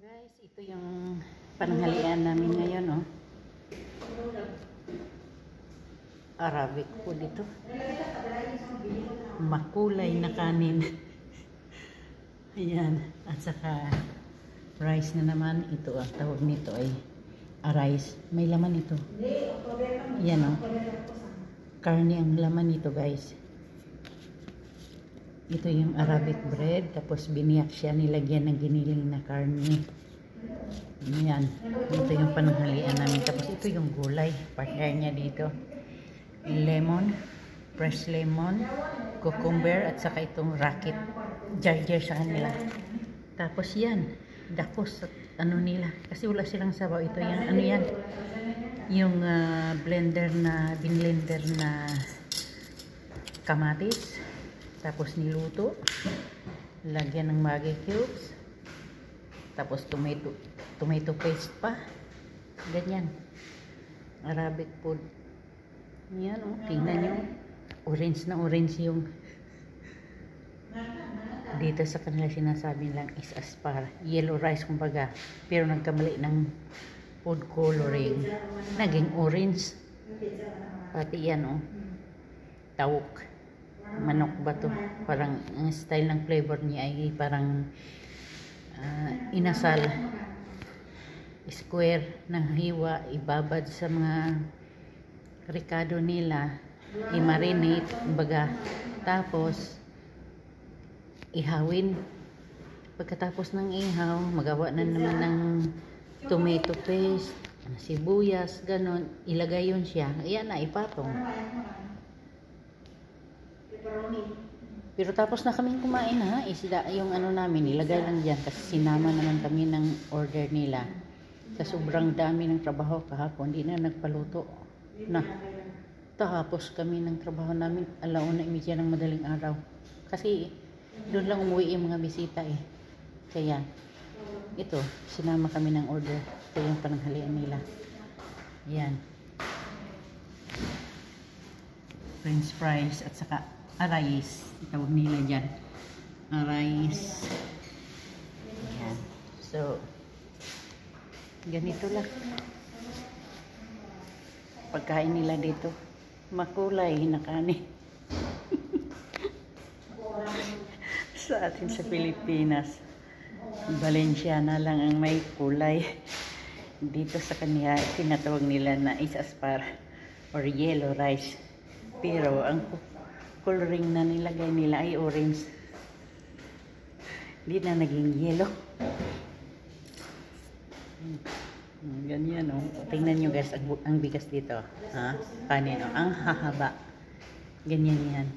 Guys, ito yung pananghalian namin ngayon, oh. Arabic food ito. Makulay na kanin. Ayan. At saka rice na naman. Ito ang tawag nito ay rice. May laman ito. Ayan, oh. Karne ang laman nito, guys. Ito yung Arabic bread, tapos biniyak siya, nilagyan ng giniling na karne. Ayan, ito yung pananghalian namin. Tapos ito yung gulay, partner niya dito. Lemon, fresh lemon, cucumber, at saka itong racket. Jar-jar sa kanila. Tapos yan, dakos at ano nila. Kasi wala silang sabaw. Ito yan, ano yan? Yung blender na, binlender na kamatis. Tapos niluto, lagyan ng Maggi cubes, tapos tomato paste pa, ganyan. Arabic food. Yan, oh, tingnan nyo, orange na orange yung dito sa kanila sinasabi lang is aspar, yellow rice kumbaga, pero nagkamali ng food coloring, naging orange. Pati yan, oh, tawok. Manok ba to? Parang style ng flavor niya ay parang inasal, square ng hiwa, ibabad sa mga ricado nila, i-marinate kumbaga, tapos ihawin. Pagkatapos ng ihaw, magawa na naman ng tomato paste, sibuyas, ganon, ilagay yun siya, ayan na, ipatong. Pero tapos na kaming kumain, ha, isda yung ano namin, ilagay lang dyan kasi sinama naman kami ng order nila. Sa sobrang dami ng trabaho kahapon, hindi na nagpaluto na. Tapos kami ng trabaho namin 1:30 ng madaling araw kasi doon lang umuwi yung mga bisita eh. Kaya ito, sinama kami ng order. Ito yung pananghalian nila. Yan, french fries at saka arais, tawag nila dyan, arais. Ayan. So ganito lang pagkain nila dito, makulay na kanin. Sa atin sa Pilipinas, Valenciana lang ang may kulay. Dito sa kanya tinatawag nila na is aspar or yellow rice, pero ang coloring na nilagay nila ay orange. Hindi na naging yellow. Ganyan, oh. Tingnan nyo guys, ang bigas dito. Ha? Kanin, oh. Ang hahaba. Ganyan yan.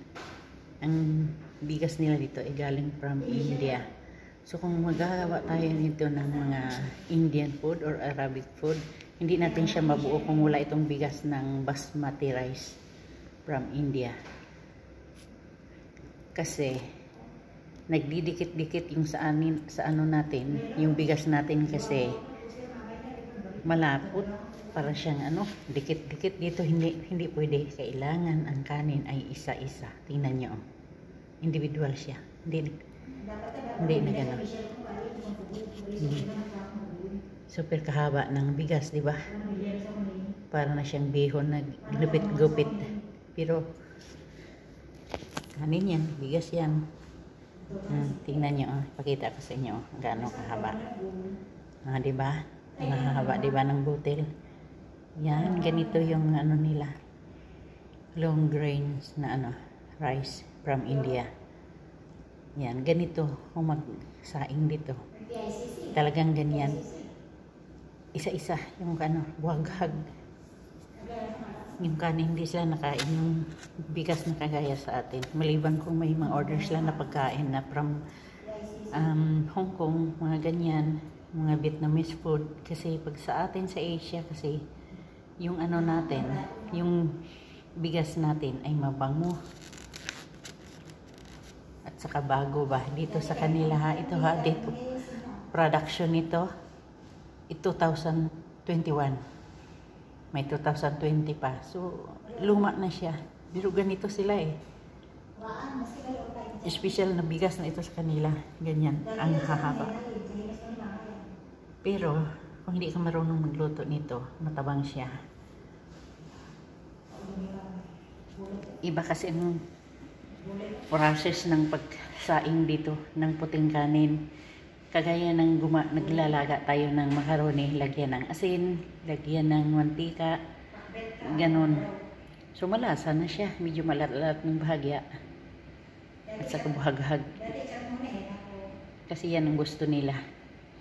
Ang bigas nila dito ay galing from India. So kung magagawa tayo nito ng mga Indian food or Arabic food, hindi natin siya mabuo kung wala itong bigas ng basmati rice from India. Kasi nagdidikit-dikit yung sa ano natin, yung bigas natin kasi malapot, para siyang ano, dikit-dikit. Dito hindi pwede, kailangan ang kanin ay isa-isa. Tingnan niyo, oh. Individual siya. Hindi na gano'n. Super kahaba ng bigas, di ba? Para na siyang bihon na ginupit-gupit. Pero kanin yan, bigas yan. Tingnan nyo, oh. Pakita ko sa inyo, oh, gaano kahaba. Diba? Mahaba, diba, ng butil? Yan, ganito yung ano nila. Long grains na ano, rice from India. Yan, ganito kung magsaing dito. Talagang ganyan. Isa-isa yung ano, buhaghag. Yung kanin, hindi sila nakain yung bigas na kagaya sa atin. Maliban kung may mga order sila na pagkain na from Hong Kong, mga ganyan, mga Vietnamese food. Kasi pag sa atin sa Asia, kasi yung ano natin, yung bigas natin ay mabango at saka bago ba. Dito sa kanila, ha, ito ha, dito production nito 2021. May 2020 pa. So, luma na siya. Pero ganito sila eh. Special na bigas na ito sa kanila. Ganyan. Ang hahaba. Pero, kung hindi ka marunong magluto nito, matabang siya. Iba kasi ang process ng pagsaing dito ng puting kanin. Kagaya ng naglalaga tayo ng macaroni, lagyan ng asin, lagyan ng mantika, ganon. So malasa na siya, medyo malalat ng bahagya. At saka buhaghag. Kasi yan ang gusto nila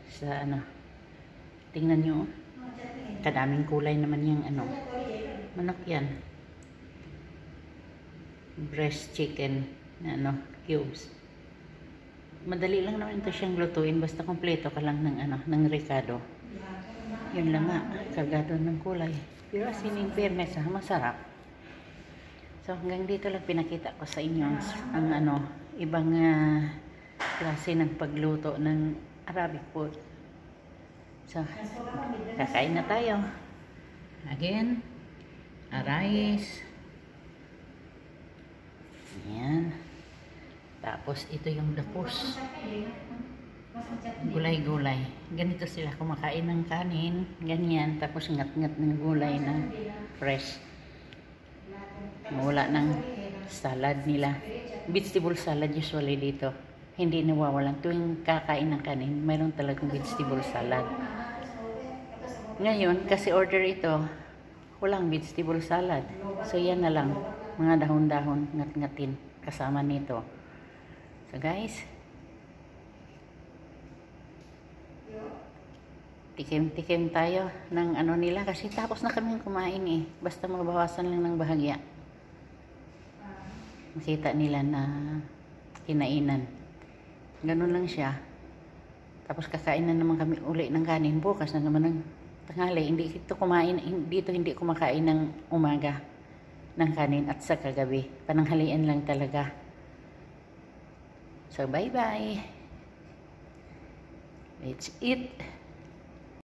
sa ano. Tingnan nyo, kadaming kulay naman yung ano. Manok yan. Breast chicken na ano, cubes. Madali lang naman ito siyang lutuin, basta kompleto ka lang ng ano, ng ricado. Yun lang nga, kargado ng kulay. Pero as in fairness, masarap. So hanggang dito lang pinakita ko sa inyo ang ano, ibang klase ng pagluto ng Arabic food. So, kakain na tayo. Again, rice. Ayan. Tapos, ito yung dapos. Gulay-gulay. Ganito sila kumakain ng kanin. Ganyan. Tapos, ngat-ngat ng gulay na fresh. Wala ng salad nila. Vegetable salad usually dito. Hindi nawawalan. Tuwing kakain ng kanin, mayroon talagang vegetable salad. Ngayon, kasi order ito, walang vegetable salad. So, yan na lang. Mga dahon-dahon, ngat-ngatin kasama nito. So guys, tikim-tikim tayo ng ano nila kasi tapos na kami kumain eh. Basta mabawasan lang ng bahagya. Makita nila na kinainan. Ganun lang siya. Tapos kakain na naman kami uli ng kanin. Bukas na naman ng tanghali. Dito hindi kumakain ng umaga ng kanin at sa kagabi. Pananghalian lang talaga. So, bye-bye. Let's eat.